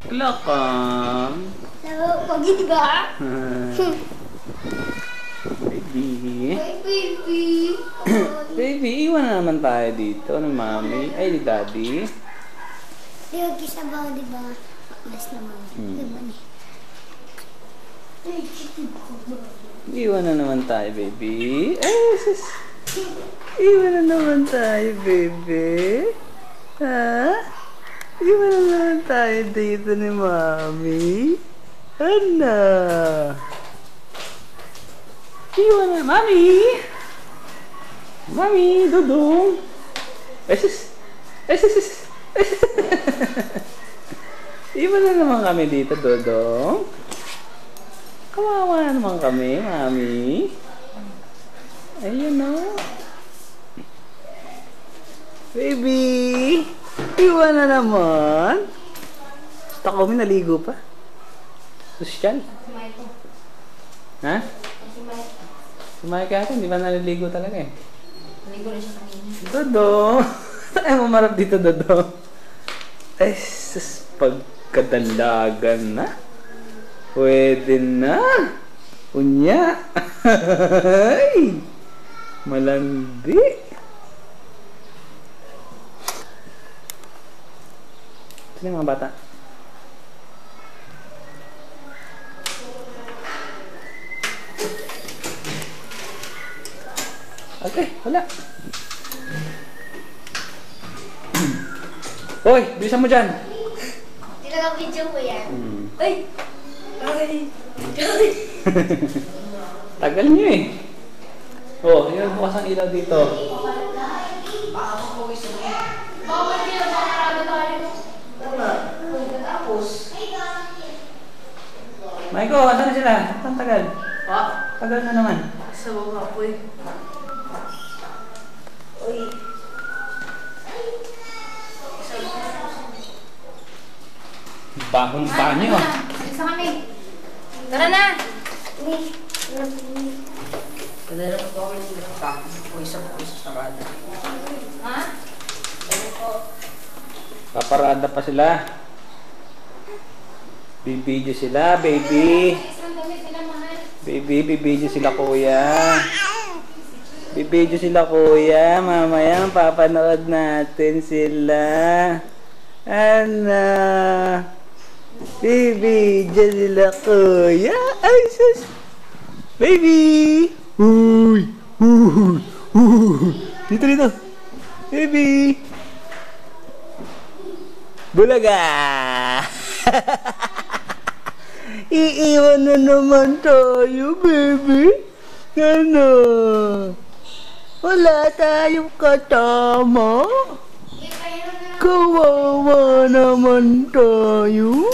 Welcome. Pogi, diba? Baby. Hi, baby. Baby, iwan na naman tayo dito ng mami. Ay, ni daddy. Di ba kisabaw, diba? Last naman. Diba ni? Iwan na naman tayo, baby. Ay, sis. Iwan na naman tayo, baby. Ha? Iwan na naman tayo dito ni mami. Ano? Iwan na, mami. Mami, dudong. Ay, sis. Ay, sis. Iwan na naman kami dito, dudong. Kawawa na naman kami, mami. Ayun o. Baby! Iwan na naman. Basta kami naligo pa. Sosyal. Ha? Sumay ka ata, hindi ba naliligo talaga eh? Naligo na siya kanina. Dodo! Ay, mamarap dito, Dodo. Ay, sus, pagkadalagan na. Pwede na. Unya. Ay! Malandi. Sino yung mga bata? Okay, wala. Hoy, bilisan mo dyan. Tinaka-video ko yan. Ay! Ay! Tagal nyo eh. Oh, yun, bukas ang ilaw dito. Bawal nila sa marami tayo. Tapos. Maiko, asa na sila? Ang tagal. Ha? Tagal na naman. Sa baba po eh. Uy. Bahon pa nyo. Isa kami. Tara na! Kadala ko ako yung tapos po isa sa sarada. Ha? Paparada pa sila. Bibidyo sila, baby. Baby, bibidyo sila kuya. Bibidyo sila kuya. Mamaya papanood natin sila. Ano? Bibidyo sila kuya. Ay, sus. Baby! Uy! Uy! Uy! Dito. Baby! Bulaga! Iiwan na naman tayo, baby. Ano? Wala tayong katama. Kawawa naman tayo.